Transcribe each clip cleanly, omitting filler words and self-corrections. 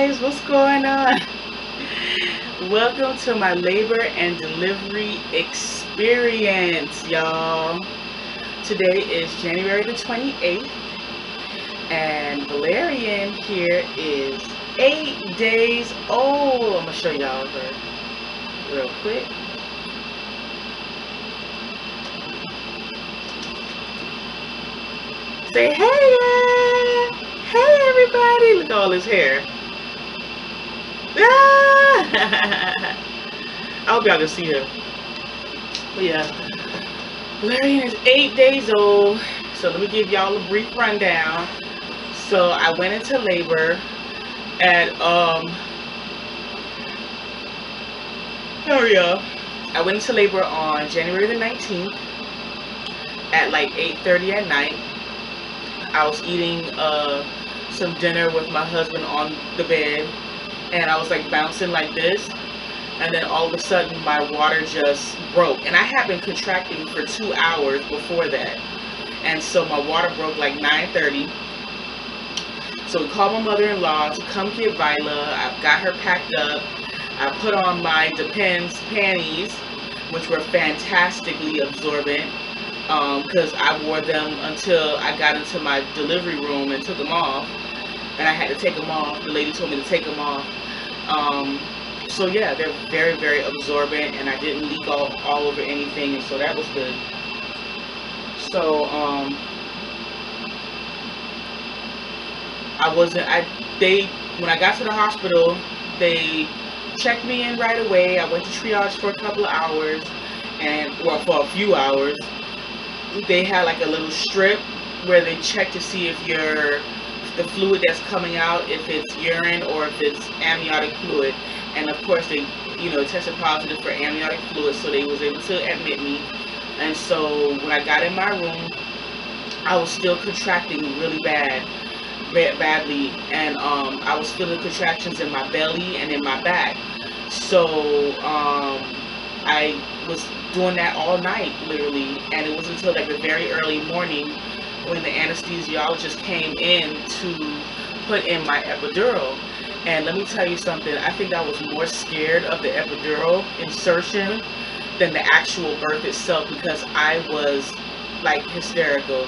guys, what's going on? Welcome to my labor and delivery experience, y'all. Today is January the 28th, and Valerian here is 8 days old. I'm gonna show y'all her real quick. Say hey, hey everybody! Look at all his hair. Ah! I hope y'all can see her. But yeah, Valerian is 8 days old. So let me give y'all a brief rundown. So I went into labor at I went into labor on January the 19th at like 8:30 at night. I was eating some dinner with my husband on the bed, and I was like bouncing like this, and then all of a sudden my water just broke, and I had been contracting for 2 hours before that, and so my water broke like 9:30. So we called my mother-in-law to come get Vila. I've got her packed up. I put on my Depends panties, which were fantastically absorbent, because I wore them until I got into my delivery room and took them off, and I had to take them off. The lady told me to take them off. So yeah, they're very, very absorbent, and I didn't leak all over anything, and so that was good. So when I got to the hospital, they checked me in right away. I went to triage for a couple of hours, for a few hours. They had like a little strip where they check to see if the fluid that's coming out, if it's urine or if it's amniotic fluid. And of course they, tested positive for amniotic fluid, so they was able to admit me. And so when I got in my room, I was still contracting really badly, and I was feeling contractions in my belly and in my back. So I was doing that all night, literally, and it was until like the very early morning when the anesthesiologist came in to put in my epidural. And let me tell you something, I think I was more scared of the epidural insertion than the actual birth itself, because I was like hysterical.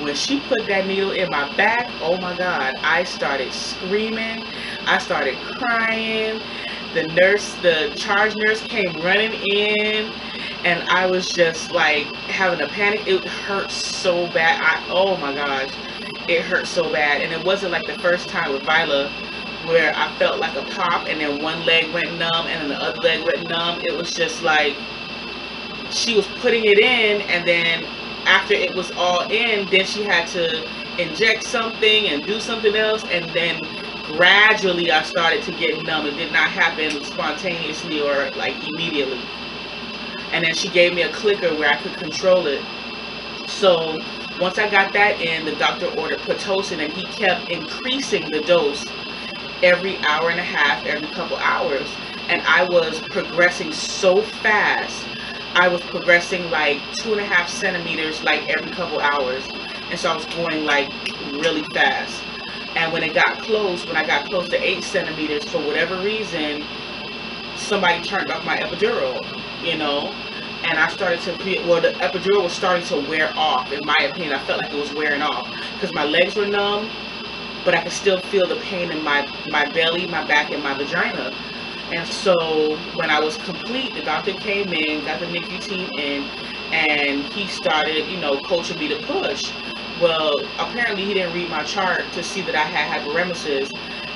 When she put that needle in my back, oh my God, I started screaming, I started crying. The charge nurse came running in, and I was just like having a panic. It hurt so bad. Oh my gosh, it hurt so bad. And it wasn't like the first time with Vila where I felt like a pop and then one leg went numb and then the other leg went numb. It was just like she was putting it in, and then after it was all in, then she had to inject something and do something else, and then gradually I started to get numb. It did not happen spontaneously or like immediately. And then she gave me a clicker where I could control it. So once I got that in, the doctor ordered Pitocin, and he kept increasing the dose every hour and a half, every couple hours. And I was progressing so fast. I was progressing like 2.5 centimeters like every couple hours. And so I was going like really fast. And when I got close to 8 centimeters, for whatever reason, somebody turned off my epidural, and I started to feel, well, the epidural was starting to wear off. In my opinion, I felt like it was wearing off because my legs were numb, but I could still feel the pain in my belly, my back, and my vagina. And so when I was complete, the doctor came in, got the NICU team in, and he started, coaching me to push. Well, apparently he didn't read my chart to see that I had hyperemesis,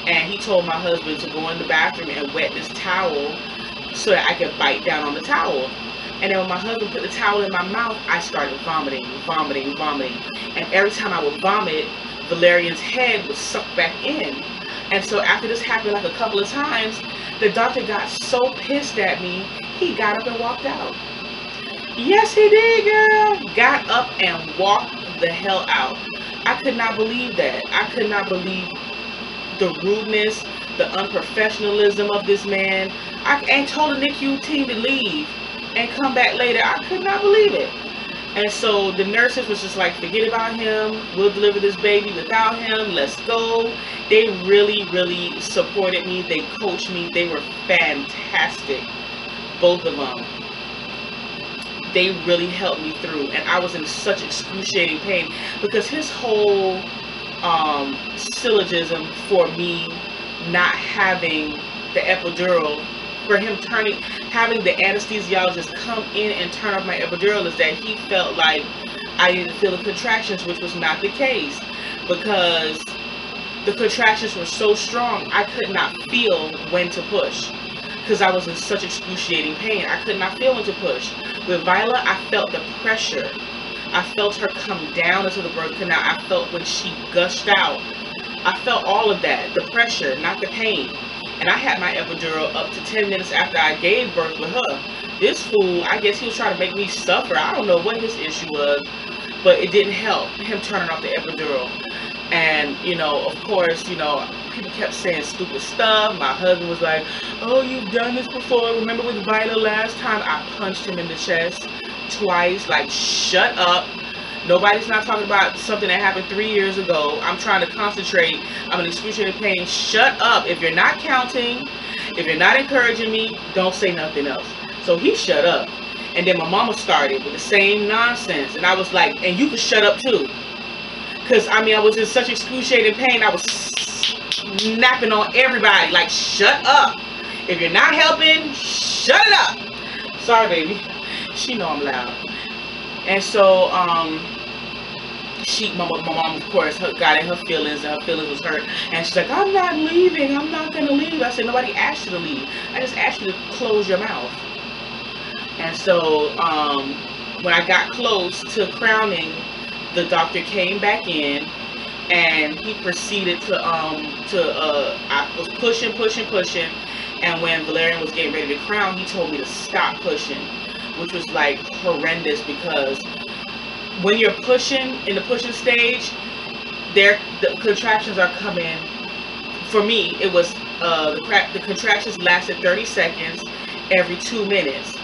and he told my husband to go in the bathroom and wet this towel so that I could bite down on the towel. And then when my husband put the towel in my mouth, I started vomiting. And every time I would vomit, Valerian's head would suck back in. And so after this happened like a couple of times, the doctor got so pissed at me, he got up and walked out. Yes, he did, girl. Got up and walked the hell out. I could not believe that. I could not believe the rudeness, the unprofessionalism of this man. And told the NICU team to leave and come back later. I could not believe it. And so the nurses was just like, forget about him. We'll deliver this baby without him. Let's go. They really, really supported me. They coached me. They were fantastic. Both of them. They really helped me through. And I was in such excruciating pain because his whole syllogism for me not having the epidural, for him having the anesthesiologist come in and turn off my epidural, is that he felt like I needed to feel the contractions, which was not the case, because the contractions were so strong I could not feel when to push, because I was in such excruciating pain. I could not feel when to push. With Viola, I felt the pressure. I felt her come down into the birth canal. I felt when she gushed out. I felt all of that, the pressure, not the pain. And I had my epidural up to 10 minutes after I gave birth with her. This fool, I guess he was trying to make me suffer. I don't know what his issue was, but it didn't help him turning off the epidural. And, you know, of course, you know, people kept saying stupid stuff. My husband was like, oh, you've done this before. Remember with Viola last time? I punched him in the chest twice. Like, shut up. Nobody's not talking about something that happened 3 years ago. I'm trying to concentrate. I'm in excruciating pain. Shut up. If you're not counting, if you're not encouraging me, don't say nothing else. So he shut up. And then my mama started with the same nonsense. And I was like, and you can shut up too. Because, I mean, I was in such excruciating pain. I was snapping on everybody. Like, shut up. If you're not helping, shut it up. Sorry, baby. She know I'm loud. And so, my mom, of course, got in her feelings, and her feelings was hurt. And she's like, I'm not leaving. I'm not going to leave. I said, nobody asked you to leave. I just asked you to close your mouth. And so, when I got close to crowning, the doctor came back in, and he proceeded to I was pushing, and when Valerian was getting ready to crown, he told me to stop pushing, which was like horrendous, because when you're pushing, in the pushing stage, the contractions are coming. For me, it was, the contractions lasted 30 seconds every 2 minutes.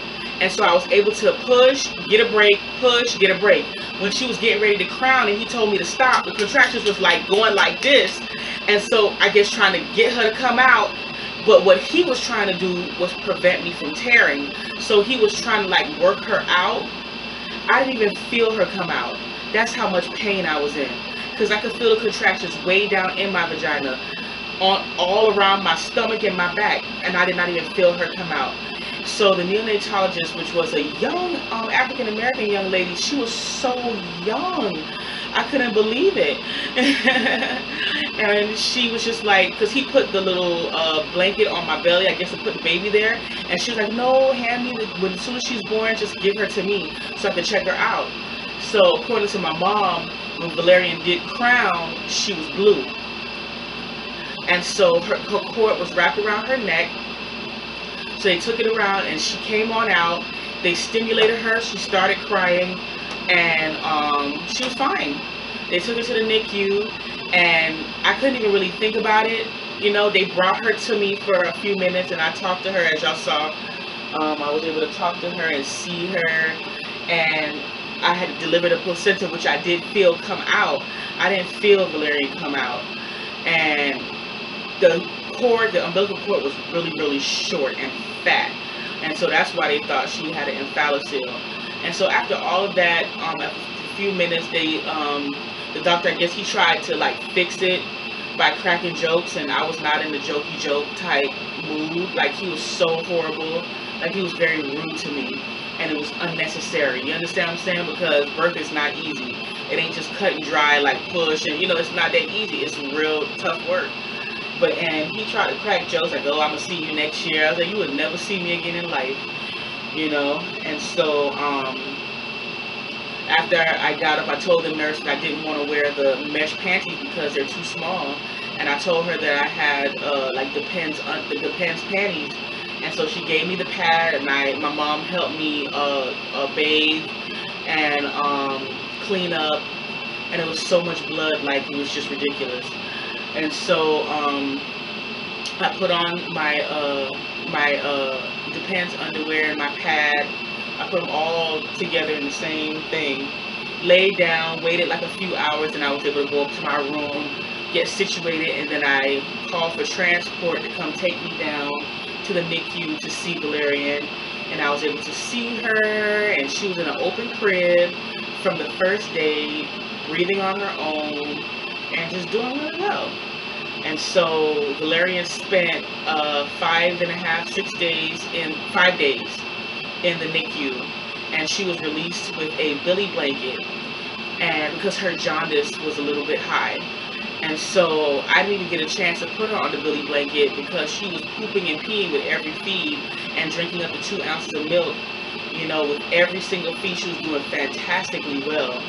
And so I was able to push, get a break, push, get a break. When she was getting ready to crown and he told me to stop, the contractions was like going like this. And so I guess trying to get her to come out. But what he was trying to do was prevent me from tearing. So he was trying to like work her out. I didn't even feel her come out. That's how much pain I was in. Because I could feel the contractions way down in my vagina, all around my stomach and my back. And I did not even feel her come out. So the neonatologist, which was a young African-American young lady, she was so young. I couldn't believe it. And she was just like, because he put the little blanket on my belly, I guess, to put the baby there. And she was like, no, hand me, as soon as she's born, just give her to me so I can check her out. So according to my mom, when Valerian did crown, she was blue. And so her cord was wrapped around her neck. So they took it around and she came on out. They stimulated her. She started crying, and she was fine. They took her to the NICU, and I couldn't even really think about it. You know, they brought her to me for a few minutes, and I talked to her, as y'all saw. I was able to talk to her and see her, and I had to deliver the placenta, which I did feel come out. I didn't feel Valerian come out. And the umbilical cord was really, really short and fat, and so that's why they thought she had an infallicil. And so after all of that, after a few minutes, the doctor, I guess he tried to like fix it by cracking jokes, and I was not in the jokey joke type mood. Like, he was so horrible. Like, he was very rude to me, and it was unnecessary. You understand what I'm saying? Because birth is not easy. It ain't just cut and dry like push, and you know, it's not that easy. It's real tough work. And he tried to crack jokes like, oh, I'm gonna see you next year. I was like, you would never see me again in life, you know. And so after I got up, I told the nurse that I didn't want to wear the mesh panties because they're too small, and I told her that I had like the Depends panties. And so she gave me the pad, and my mom helped me bathe and clean up, and it was so much blood, like it was just ridiculous. And so I put on my Depends underwear and my pad I put them all together in the same thing. Laid down, waited like a few hours, and I was able to go up to my room, get situated, and then I called for transport to come take me down to the NICU to see Valerian. And I was able to see her, and she was in an open crib from the first day, breathing on her own, and just doing really well. And so Valerian spent 5.5, 6 days in 5 days in the NICU, and she was released with a billy blanket, and because her jaundice was a little bit high. And so I didn't even get a chance to put her on the billy blanket because she was pooping and peeing with every feed and drinking up to 2 ounces of milk, you know, with every single feed. She was doing fantastically well.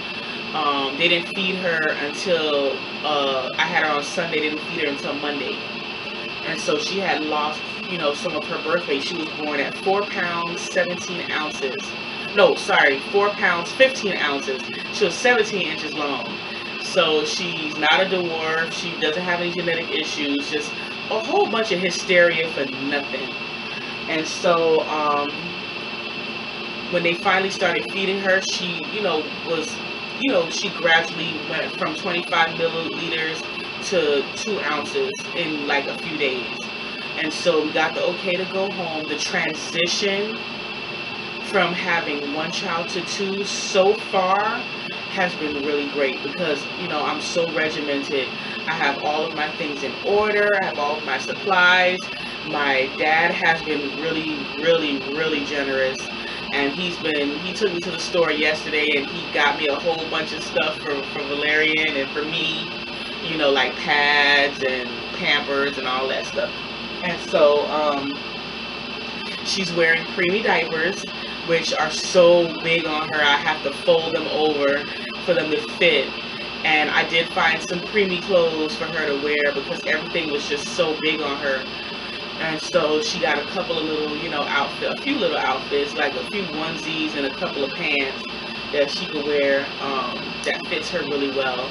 They didn't feed her until, I had her on Sunday. They didn't feed her until Monday. And so she had lost, you know, some of her birth weight. She was born at 4 pounds, 17 ounces. No, sorry, 4 pounds, 15 ounces. She was 17 inches long. So she's not a dwarf. She doesn't have any genetic issues. Just a whole bunch of hysteria for nothing. And so when they finally started feeding her, she, she gradually went from 25 milliliters to 2 ounces in like a few days. And so we got the okay to go home. The transition from having one child to two so far has been really great because, you know, I'm so regimented. I have all of my things in order. I have all of my supplies. My dad has been really, really, really generous. And he took me to the store yesterday and he got me a whole bunch of stuff for Valerian and for me, you know, like pads and Pampers and all that stuff. And so she's wearing preemie diapers, which are so big on her. I have to fold them over for them to fit. And I did find some preemie clothes for her to wear because everything was just so big on her. And so she got a couple of little, you know, a few little outfits, like a few onesies and a couple of pants that she could wear that fits her really well.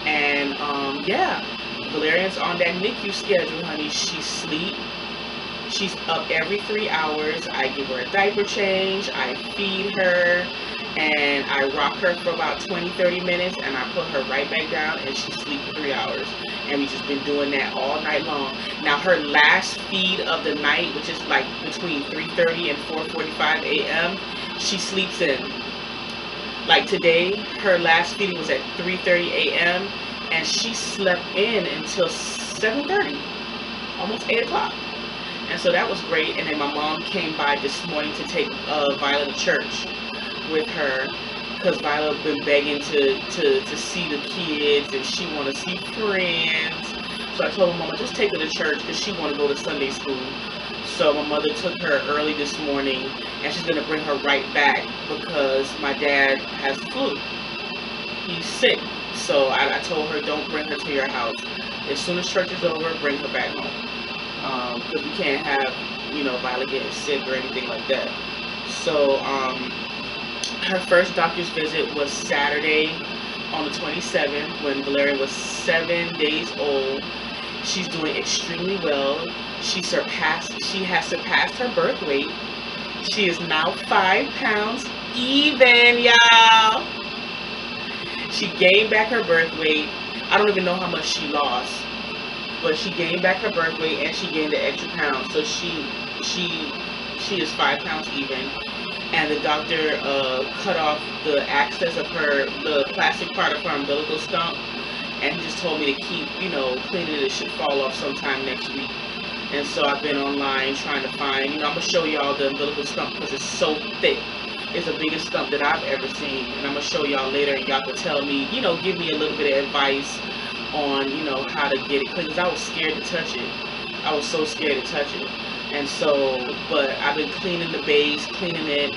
And yeah, Valerian's on that NICU schedule, honey. She sleeps. She's up every 3 hours. I give her a diaper change, I feed her, and I rock her for about 20-30 minutes, and I put her right back down, and she sleeps for 3 hours. And we've just been doing that all night long. Now, her last feed of the night, which is like between 3:30 and 4:45 a.m., she sleeps in. Like today, her last feeding was at 3:30 a.m., and she slept in until 7:30, almost 8 o'clock. And so that was great. And then my mom came by this morning to take Violet to church with her because Violet been begging to see the kids and she want to see friends. So I told her, Mama, just take her to church because she want to go to Sunday school. So my mother took her early this morning and she's going to bring her right back because my dad has the flu. He's sick. So I told her, don't bring her to your house. As soon as church is over, bring her back home. Because we can't have, you know, Violet getting sick or anything like that. So, her first doctor's visit was Saturday on the 27th when Valerian was 7 days old. She's doing extremely well. She has surpassed her birth weight. She is now 5 pounds even, y'all. She gained back her birth weight. I don't even know how much she lost. But she gained back her birth weight and she gained the extra pound. So she is 5 pounds even. And the doctor cut off the access of the plastic part of her umbilical stump. And he just told me to keep, you know, cleaning it. It should fall off sometime next week. And so I've been online trying to find, you know, I'm going to show y'all the umbilical stump because it's so thick. It's the biggest stump that I've ever seen. And I'm going to show y'all later and y'all can tell me, you know, give me a little bit of advice on, you know, how to get it clean, because I was scared to touch it. I was so scared to touch it. And so, but I've been cleaning the base, cleaning it,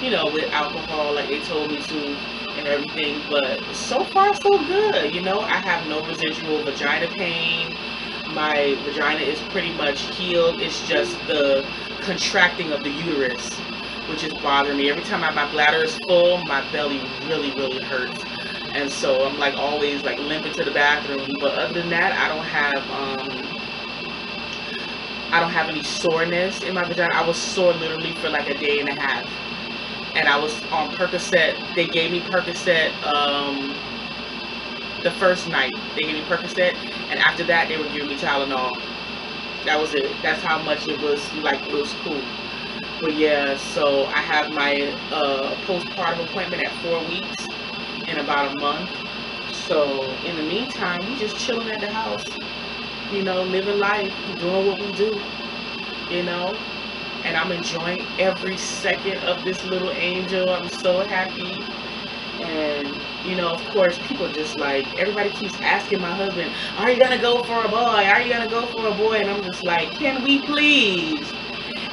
you know, with alcohol like they told me to and everything. But so far, so good. You know, I have no residual vagina pain. My vagina is pretty much healed. It's just the contracting of the uterus, which is bothering me. Every time my bladder is full, my belly really, really hurts. And so I'm like always like limping to the bathroom. But other than that, I don't don't have any soreness in my vagina. I was sore literally for like a day and a half. And I was on Percocet. They gave me Percocet the first night. They gave me Percocet, and after that they were giving me Tylenol. That was it. That's how much it was, like, it was cool. But yeah, so I have my postpartum appointment at 4 weeks in about a month. So in the meantime, we just chilling at the house, you know, living life, doing what we do, you know. And I'm enjoying every second of this little angel. I'm so happy. And, you know, of course, people just like, everybody keeps asking my husband, are you going to go for a boy? Are you going to go for a boy? And I'm just like, can we please?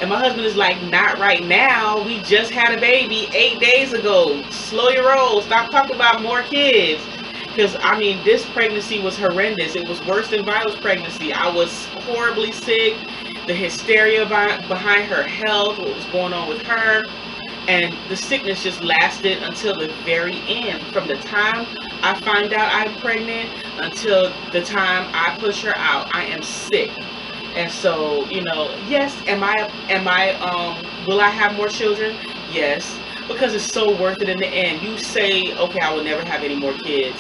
And my husband is like, not right now. We just had a baby 8 days ago. Slow your roll. Stop talking about more kids. Because, I mean, this pregnancy was horrendous. It was worse than Violet's pregnancy. I was horribly sick. The hysteria behind her health, what was going on with her, and the sickness just lasted until the very end. From the time I find out I'm pregnant until the time I push her out, I am sick. And so, you know, yes, will I have more children? Yes, because it's so worth it in the end. You say, okay, I will never have any more kids.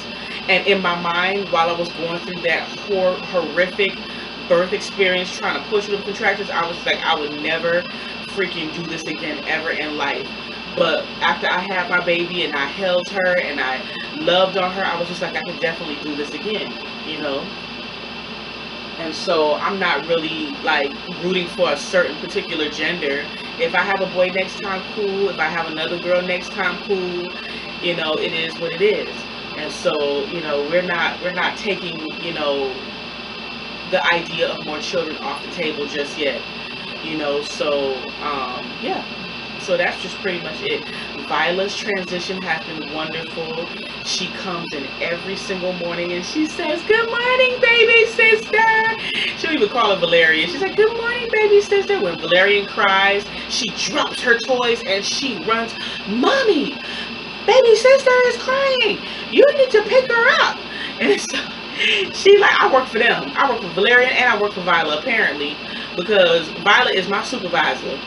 And in my mind, while I was going through that horrific birth experience, trying to push through the contractions, I was like, I would never freaking do this again ever in life. But after I had my baby and I held her and I loved on her, I was just like, I can definitely do this again, you know. And so I'm not really like rooting for a certain particular gender. If I have a boy next time, cool. If I have another girl next time, cool. You know, it is what it is. And so, you know, we're not taking, you know, the idea of more children off the table just yet, you know. So yeah, so that's just pretty much it. Violet's transition has been wonderful. She comes in every single morning and she says, good morning, baby sister. She'll even call her Valerian. She's like, good morning, baby sister. When Valerian cries, she drops her toys and she runs, mommy, baby sister is crying, you need to pick her up. And so she like, I work for them. I work for Valerian and I work for Violet, apparently, because Violet is my supervisor.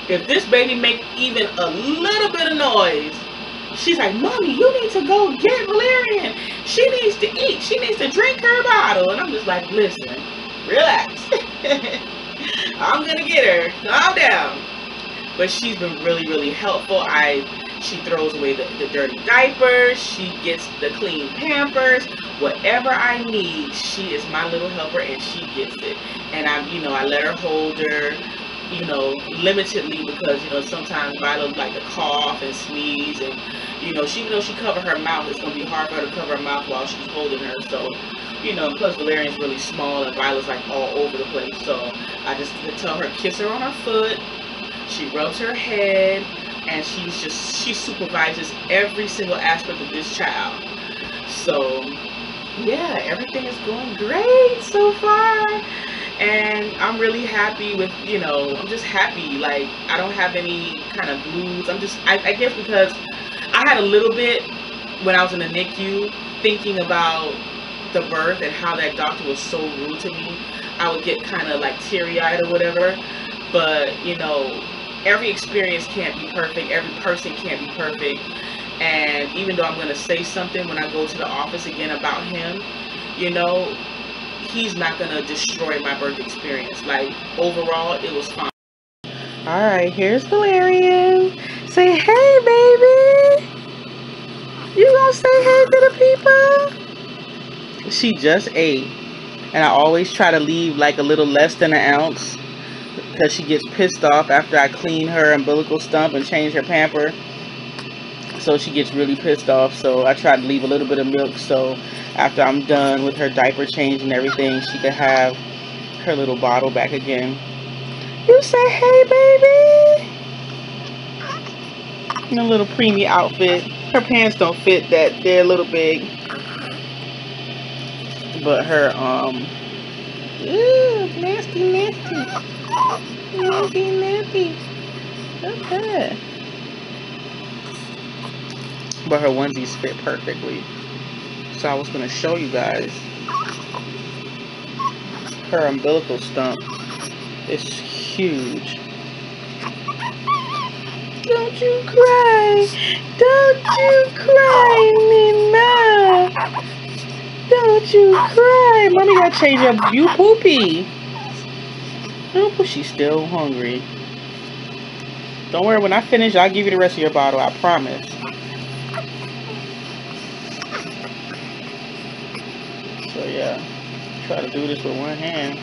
If this baby make even a little bit of noise, she's like, mommy, you need to go get Valerian. She needs to eat. She needs to drink her bottle. And I'm just like, listen, relax. I'm gonna get her. Calm down. But she's been really, really helpful. She throws away the dirty diapers. She gets the clean Pampers. Whatever I need, she is my little helper and she gets it. And I let her hold her, you know, limitedly, because, you know, sometimes Violet like to cough and sneeze, and, you know, even though she cover her mouth, it's going to be hard for her to cover her mouth while she's holding her. So, you know, plus Valerian's really small and Violet's like all over the place. So I just tell her, kiss her on her foot. She rubs her head, and she supervises every single aspect of this child. So yeah, everything is going great so far. And I'm really happy with, you know, I'm just happy. Like, I don't have any kind of blues. I guess because I had a little bit when I was in the NICU, thinking about the birth and how that doctor was so rude to me. I would get kind of like teary-eyed or whatever. But, you know, every experience can't be perfect. Every person can't be perfect. And even though I'm going to say something when I go to the office again about him, you know, he's not going to destroy my birth experience. Like, overall, it was fine. Alright, here's Valerian. Say, hey, baby. You gonna say hey to the people? She just ate. And I always try to leave like a little less than an ounce, because she gets pissed off after I clean her umbilical stump and change her pamper. So she gets really pissed off. So I try to leave a little bit of milk, so after I'm done with her diaper change and everything, she can have her little bottle back again. You say hey, baby. In a little preemie outfit. Her pants don't fit that. They're a little big. But her, ooh, nasty, nasty. Nasty, nasty. Okay. But her onesies fit perfectly. So I was going to show you guys her umbilical stump. is huge. Don't you cry. Don't you cry, Nina. Don't you cry. Mommy gotta change up. You poopy. No, but she's still hungry. Don't worry, when I finish, I'll give you the rest of your bottle. I promise. So yeah, try to do this with one hand.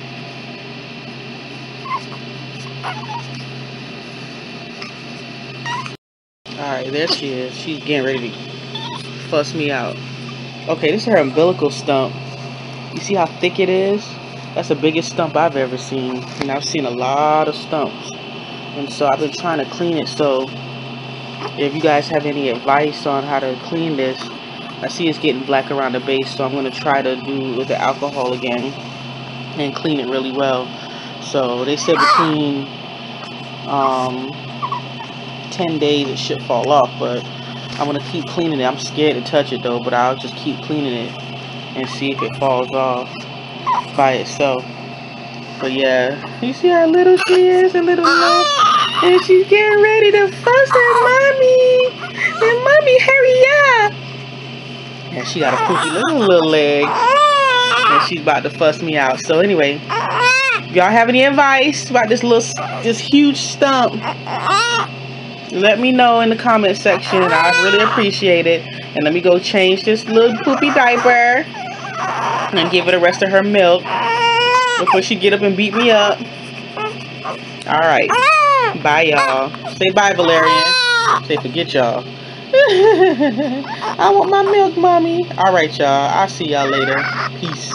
Alright, there she is. She's getting ready to fuss me out. Okay, this is her umbilical stump. You see how thick it is? That's the biggest stump I've ever seen. And I've seen a lot of stumps. And so I've been trying to clean it. So if you guys have any advice on how to clean this, I see it's getting black around the base. So I'm going to try to do with the alcohol again and clean it really well. So they said between 10 days it should fall off, but I'm gonna keep cleaning it. I'm scared to touch it though, but I'll just keep cleaning it and see if it falls off by itself. But yeah, you see how little she is, a little low, and she's getting ready to fuss at mommy. And mommy, hurry up! And she got a poopy little leg, and she's about to fuss me out. So anyway, if y'all have any advice about this huge stump, let me know in the comment section. I really appreciate it. And let me go change this little poopy diaper and give her the rest of her milk before she get up and beat me up. Alright. Bye, y'all. Say bye, Valerian. Say forget y'all. I want my milk, mommy. Alright, y'all. I'll see y'all later. Peace.